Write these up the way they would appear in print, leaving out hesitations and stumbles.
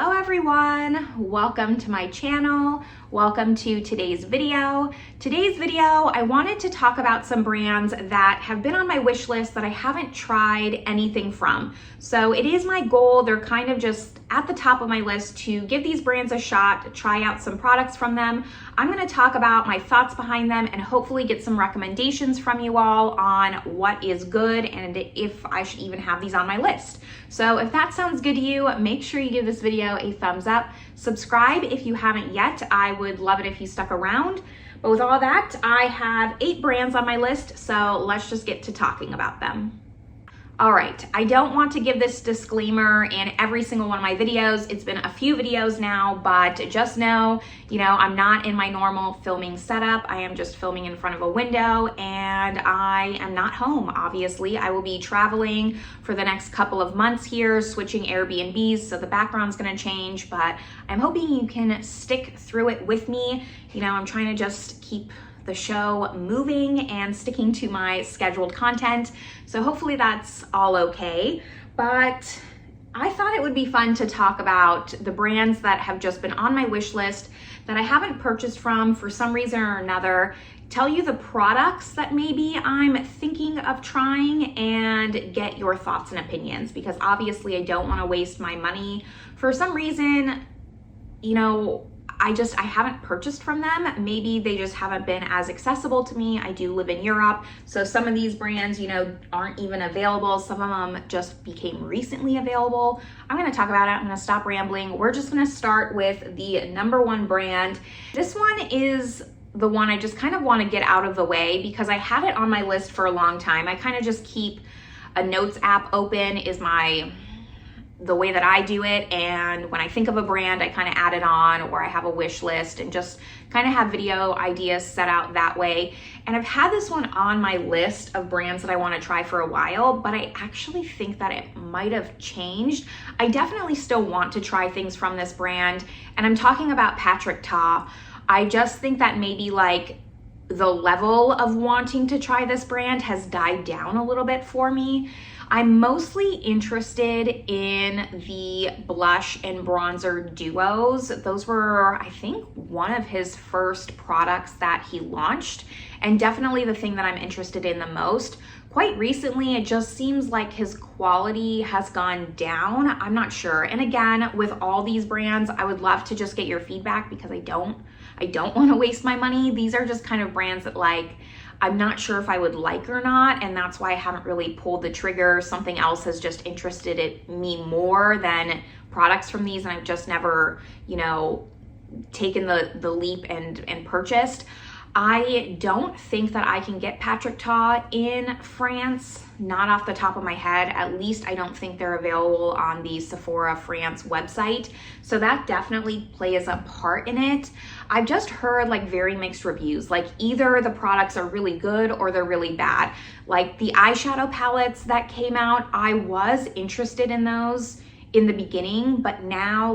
Hello everyone, welcome to my channel. Welcome to today's video. Today's video, I wanted to talk about some brands that have been on my wish list that I haven't tried anything from. So it is my goal, they're kind of just at the top of my list to give these brands a shot, try out some products from them. I'm gonna talk about my thoughts behind them and hopefully get some recommendations from you all on what is good and if I should even have these on my list. So if that sounds good to you, make sure you give this video a thumbs up. Subscribe if you haven't yet. I would love it if you stuck around. But with all that, I have 8 brands on my list, so let's just get to talking about them. All right, I don't want to give this disclaimer in every single one of my videos. It's been a few videos now, but just know, I'm not in my normal filming setup. I am just filming in front of a window and I am not home, obviously. I will be traveling for the next couple of months here, switching Airbnbs, so the background's gonna change, but I'm hoping you can stick through it with me. I'm trying to just keep the show moving and sticking to my scheduled content. So hopefully that's all okay. But I thought it would be fun to talk about the brands that have just been on my wish list that I haven't purchased from for some reason or another, tell you the products that maybe I'm thinking of trying and get your thoughts and opinions, because obviously I don't want to waste my money. For some reason, I haven't purchased from them. Maybe they just haven't been as accessible to me. I do live in Europe, so some of these brands, aren't even available. Some of them just became recently available. I'm gonna talk about it. I'm gonna stop rambling. We're just gonna start with the #1 brand. This one is the one I just kind of want to get out of the way because I had it on my list for a long time. I kind of just keep a notes app open is the way that I do it, and when I think of a brand, I kind of add it on, or I have a wish list and just kind of have video ideas set out that way. And I've had this one on my list of brands that I want to try for a while, but I actually think that it might have changed. I definitely still want to try things from this brand, and I'm talking about Tarte. I just think that maybe the level of wanting to try this brand has died down a little bit for me. I'm mostly interested in the blush and bronzer duos. Those were, I think, one of his first products that he launched, and definitely the thing that I'm interested in the most. Quite recently, it just seems like his quality has gone down. I'm not sure. And again, with all these brands, I would love to just get your feedback because I don't want to waste my money. These are just kind of brands that I'm not sure if I would like or not, and that's why I haven't really pulled the trigger. Something else has just interested me more than products from these, and I've just never, taken the leap and purchased. I don't think that I can get Tarte in France, not off the top of my head. At least I don't think they're available on the Sephora France website. So that definitely plays a part in it. I've just heard very mixed reviews. Either the products are really good or they're really bad. The eyeshadow palettes that came out, I was interested in those in the beginning, but now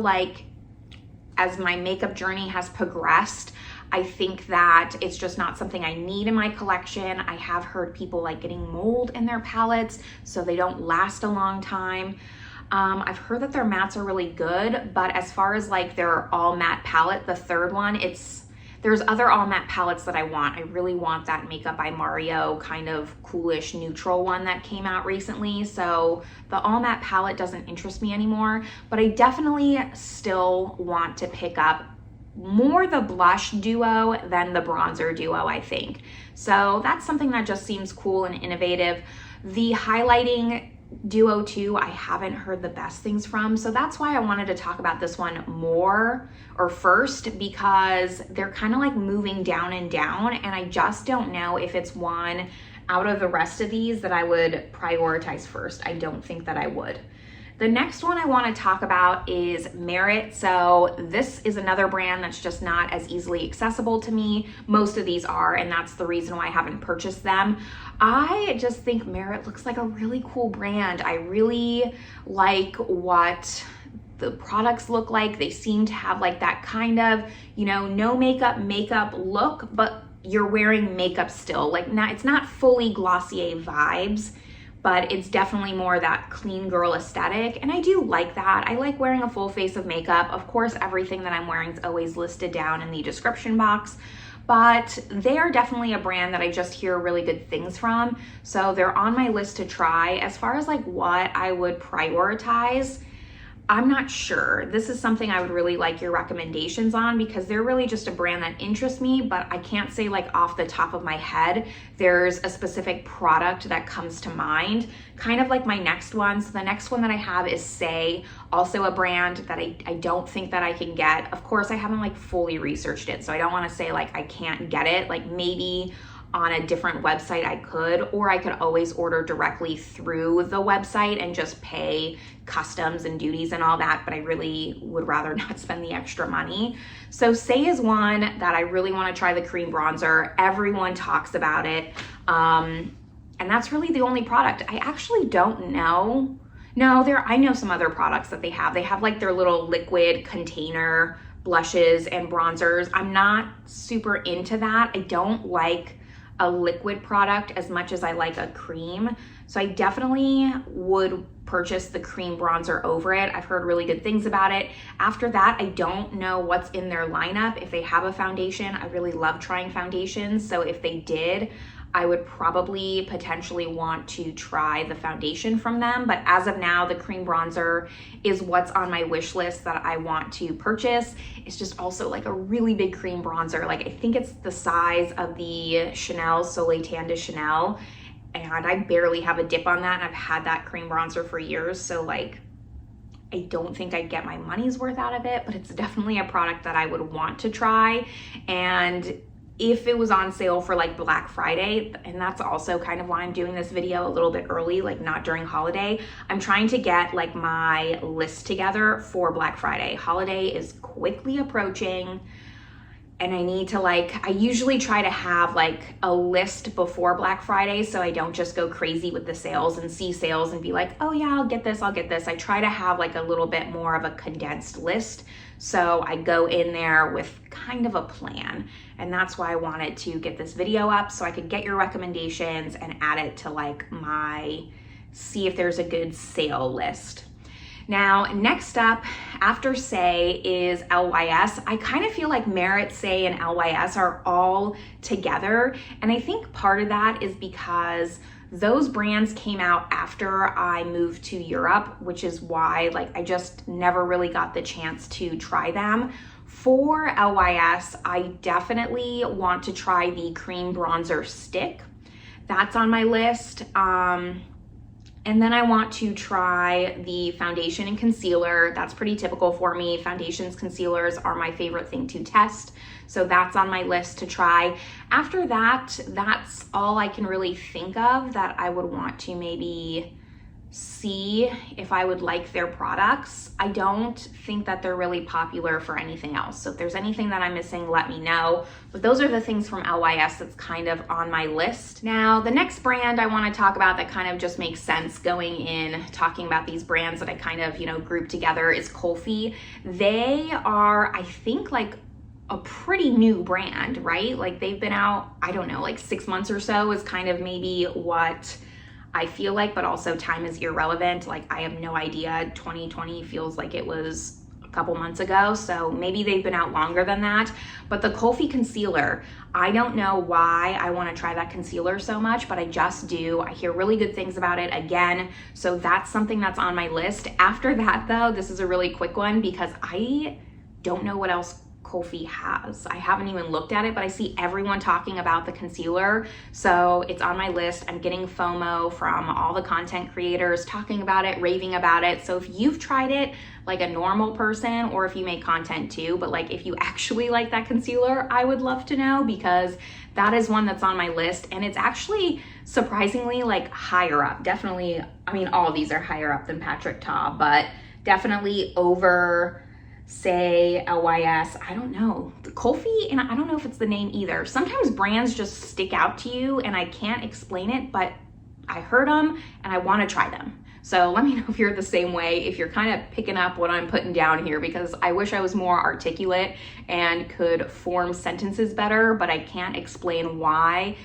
as my makeup journey has progressed, I think that it's just not something I need in my collection. I have heard people getting mold in their palettes, so they don't last a long time. I've heard that their mattes are really good, but as far as their all matte palette, the third one, there's other all matte palettes that I want. I really want that Makeup by Mario kind of coolish neutral one that came out recently. So the all matte palette doesn't interest me anymore, but I definitely still want to pick up more the blush duo than the bronzer duo, I think. So that's something that just seems cool and innovative. The highlighting duo too, I haven't heard the best things from, so that's why I wanted to talk about this one more first, because they're kind of moving down and down, and I just don't know if it's one out of the rest of these that I would prioritize first. I don't think that I would. The next one I want to talk about is Merit. So this is another brand that's just not as easily accessible to me. Most of these are, and that's the reason why I haven't purchased them. I just think Merit looks like a really cool brand. I really like what the products look like. They seem to have that kind of, no makeup look, but you're wearing makeup still. It's not fully Glossier vibes, but it's definitely more that clean girl aesthetic, and I do like that. I like wearing a full face of makeup. Of course, everything that I'm wearing is always listed down in the description box, but they are definitely a brand that I just hear really good things from, so they're on my list to try. As far as like what I would prioritize, I'm not sure. This is something I would really like your recommendations on, because they're really just a brand that interests me, but I can't say like off the top of my head there's a specific product that comes to mind. Kind of like my next one. So the next one that I have is Saie, also a brand that I don't think that I can get. Of course, I haven't like fully researched it, so I don't want to say like I can't get it. Like maybe on a different website I could, or I could always order directly through the website and just pay customs and duties and all that, but I really would rather not spend the extra money. So Saie is one that I really want to try, the cream bronzer. Everyone talks about it, and that's really the only product. I actually don't know. No, I know some other products that they have. They have like their little liquid container blushes and bronzers. I'm not super into that. I don't like a liquid product as much as I like a cream. So I definitely would purchase the cream bronzer over it. I've heard really good things about it. After that, I don't know what's in their lineup. If they have a foundation, I really love trying foundations. So if they did, I would probably potentially want to try the foundation from them. But as of now, the cream bronzer is what's on my wish list that I want to purchase. It's just also like a really big cream bronzer. Like I think it's the size of the Chanel Soleil Tan de Chanel, and I barely have a dip on that, and I've had that cream bronzer for years. So like, I don't think I'd get my money's worth out of it, but it's definitely a product that I would want to try. And if it was on sale for like Black Friday, and that's also kind of why I'm doing this video a little bit early, like not during holiday, I'm trying to get like my list together for Black Friday. Holiday is quickly approaching, and I need to I usually try to have like a list before Black Friday, so I don't just go crazy with the sales and see sales and be like, oh yeah, I'll get this. I try to have like a little bit more of a condensed list, so I go in there with kind of a plan. And that's why I wanted to get this video up, so I could get your recommendations and add it to like see if there's a good sale list. Now, next up after Saie is LYS. I kind of feel like Merit, Saie, and LYS are all together. And I think part of that is because those brands came out after I moved to Europe, which is why I just never really got the chance to try them. For LYS, I definitely want to try the cream bronzer stick. That's on my list. And then I want to try the foundation and concealer. That's pretty typical for me. Foundations, concealers are my favorite thing to test. So that's on my list to try. After that, that's all I can really think of that I would want to maybe see if I would like their products. I don't think that they're really popular for anything else. So if there's anything that I'm missing, let me know. But those are the things from LYS that's kind of on my list. Now, the next brand I want to talk about that kind of just makes sense going in talking about these brands that I kind of, group together is Kulfi. They are, I think, a pretty new brand, right? They've been out, I don't know, 6 months or so is kind of maybe what I feel like, but also time is irrelevant. I have no idea. 2020 feels like it was a couple months ago, so maybe they've been out longer than that. But the Kulfi concealer, I don't know why I want to try that concealer so much, but I just do. I hear really good things about it again, so that's something that's on my list. After that though, this is a really quick one because I don't know what else Kulfi has. I haven't even looked at it, but I see everyone talking about the concealer, so it's on my list. I'm getting FOMO from all the content creators talking about it, raving about it. So if you've tried it like a normal person, or if you make content too, but if you actually like that concealer, I would love to know, because that is one that's on my list, and it's actually surprisingly higher up. Definitely, I mean, all of these are higher up than Patrick Ta, but definitely over Saie, LYS, I don't know. The Kulfi, and I don't know if it's the name either. Sometimes brands just stick out to you and I can't explain it, but I heard them and I want to try them. So let me know if you're the same way, if you're kind of picking up what I'm putting down here, because I wish I was more articulate and could form sentences better, but I can't explain why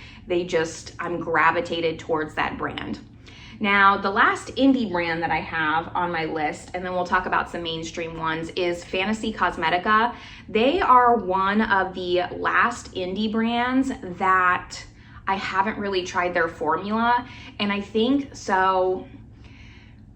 I'm gravitated towards that brand. Now, the last indie brand that I have on my list, and then we'll talk about some mainstream ones, is Fantasy Cosmetica. They are one of the last indie brands that I haven't really tried their formula, and I think so.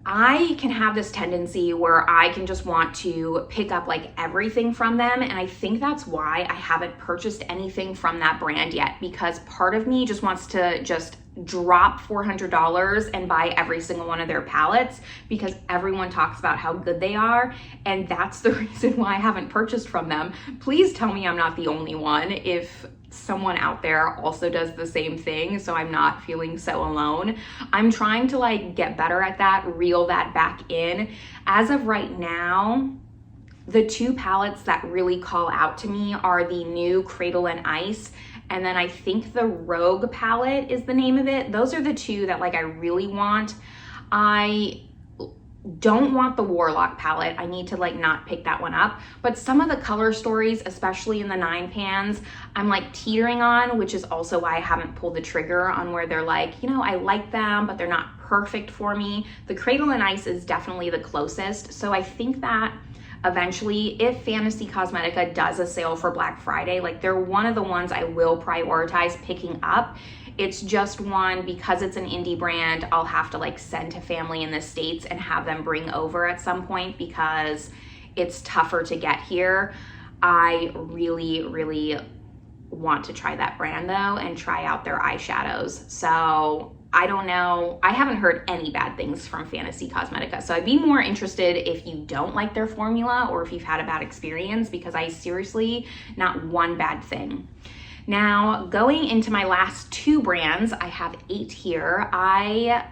I can have this tendency where I can just want to pick up like everything from them, and I think that's why I haven't purchased anything from that brand yet, because part of me just wants to just drop $400 and buy every single one of their palettes because everyone talks about how good they are, and that's the reason why I haven't purchased from them. Please tell me I'm not the only one if someone out there also does the same thing, so I'm not feeling so alone. I'm trying to like get better at that, reel that back in. As of right now, the two palettes that really call out to me are the new Cradle and Ice, and then I think the Rogue palette is the name of it. Those are the two that like I really want. I don't want the Warlock palette. I need to like not pick that one up, but some of the color stories, especially in the 9 pans, I'm like teetering on, which is also why I haven't pulled the trigger on where they're like, you know, I like them, but they're not perfect for me. The Cradle and Ice is definitely the closest. So I think that eventually, if Fantasy Cosmetica does a sale for Black Friday, like they're one of the ones I will prioritize picking up. It's just one, because it's an indie brand, I'll have to like send to family in the States and have them bring over at some point because it's tougher to get here. I really, really want to try that brand though and try out their eyeshadows. So I don't know. I haven't heard any bad things from Fantasy Cosmetica. So I'd be more interested if you don't like their formula or if you've had a bad experience, because I seriously, not one bad thing. Now, going into my last 2 brands, I have 8 here. I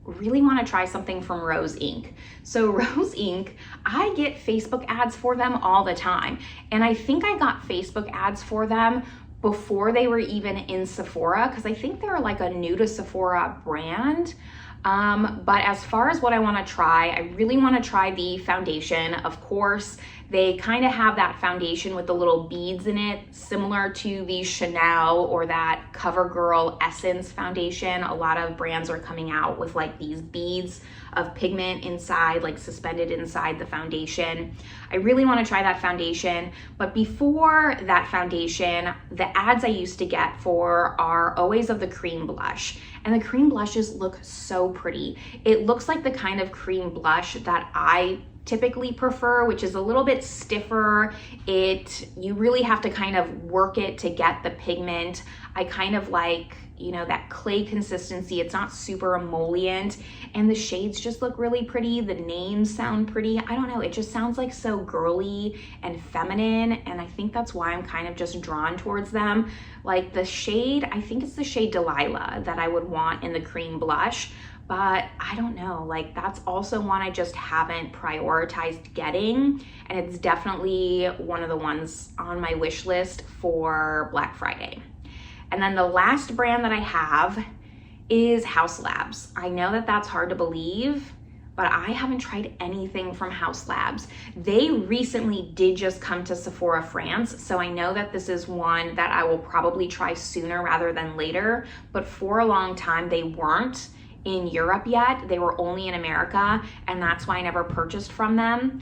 really want to try something from Rose Inc. So Rose Inc., I get Facebook ads for them all the time. And I think I got Facebook ads for them before they were even in Sephora, because I think they're like a new to Sephora brand. But as far as what I want to try, I really want to try the foundation. Of course, they kind of have that foundation with the little beads in it, similar to the Chanel or that CoverGirl Essence foundation. A lot of brands are coming out with like these beads of pigment inside, like suspended inside the foundation. I really want to try that foundation, but before that foundation, the ads I used to get for are always of the cream blush. And the cream blushes look so pretty. It looks like the kind of cream blush that I typically prefer, which is a little bit stiffer. You really have to kind of work it to get the pigment. I kind of like, you know, that clay consistency. It's not super emollient, and the shades just look really pretty. The names sound pretty. I don't know, it just sounds like so girly and feminine, and I think that's why I'm kind of just drawn towards them. Like the shade, I think it's the shade Delilah that I would want in the cream blush, but I don't know, like that's also one I just haven't prioritized getting, and it's definitely one of the ones on my wish list for Black Friday. And then the last brand that I have is Haus Labs. I know that that's hard to believe, but I haven't tried anything from Haus Labs. They recently did just come to Sephora France, so I know that this is one that I will probably try sooner rather than later, but for a long time they weren't in Europe yet. They were only in America, and that's why I never purchased from them.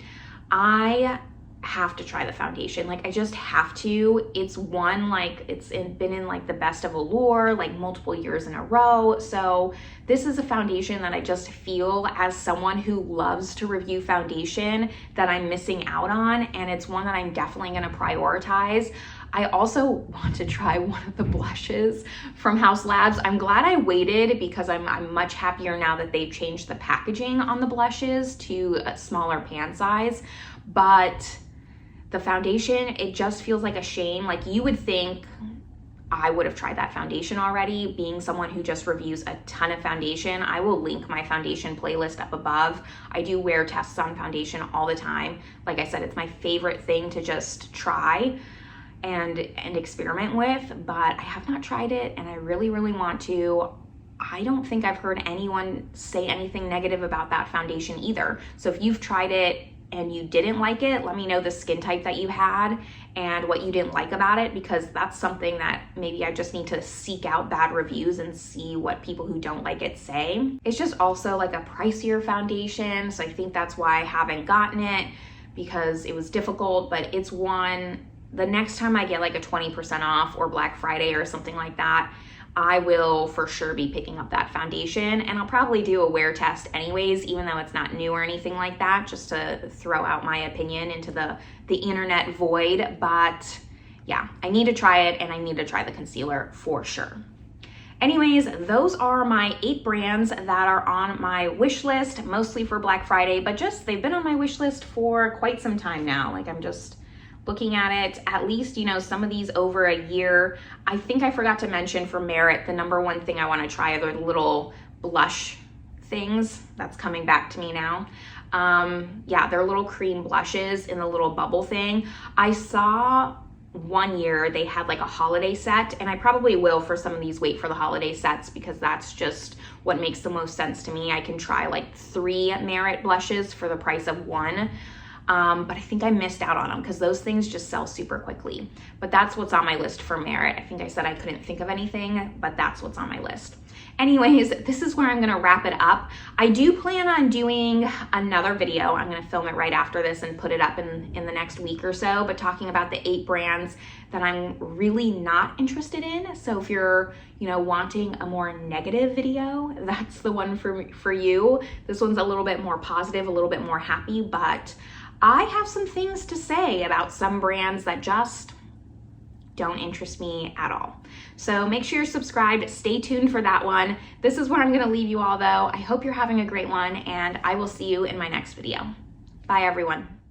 I have to try the foundation. Like I just have to. It's one, like been in like the best of Allure like multiple years in a row. So this is a foundation that I just feel, as someone who loves to review foundation, that I'm missing out on, and it's one that I'm definitely going to prioritize. I also want to try one of the blushes from Haus Labs. I'm glad I waited because I'm much happier now that they've changed the packaging on the blushes to a smaller pan size. But the foundation, it just feels like a shame. Like you would think I would have tried that foundation already. Being someone who just reviews a ton of foundation, I will link my foundation playlist up above. I do wear tests on foundation all the time. Like I said, it's my favorite thing to just try and experiment with, but I have not tried it, and I really, really want to. I don't think I've heard anyone say anything negative about that foundation either. So if you've tried it and you didn't like it, let me know the skin type that you had and what you didn't like about it, because that's something that maybe I just need to seek out bad reviews and see what people who don't like it say. It's just also like a pricier foundation, so I think that's why I haven't gotten it, because it was difficult, but it's one, the next time I get like a 20% off or Black Friday or something like that, I will for sure be picking up that foundation, and I'll probably do a wear test anyways, even though it's not new or anything like that, just to throw out my opinion into the internet void. But yeah, I need to try it, and I need to try the concealer for sure. Anyways, those are my 8 brands that are on my wish list, mostly for Black Friday, but just they've been on my wish list for quite some time now. Like, I'm just looking at it, at least, you know, some of these over a year. I think I forgot to mention for Merit, the #1 thing I want to try are the little blush things. That's coming back to me now. Yeah, they're little cream blushes in the little bubble thing. I saw one year they had like a holiday set, and I probably will for some of these wait for the holiday sets, because that's just what makes the most sense to me. I can try like 3 Merit blushes for the price of 1. But I think I missed out on them because those things just sell super quickly. But that's what's on my list for Merit. I think I said I couldn't think of anything, but that's what's on my list. Anyways, this is where I'm gonna wrap it up. I do plan on doing another video. I'm gonna film it right after this and put it up in the next week or so, but talking about the 8 brands that I'm really not interested in. So if you're, you know, wanting a more negative video, that's the one for you. This one's a little bit more positive, a little bit more happy, but I have some things to say about some brands that just don't interest me at all. So make sure you're subscribed, stay tuned for that one. This is where I'm gonna leave you all though. I hope you're having a great one, and I will see you in my next video. Bye everyone.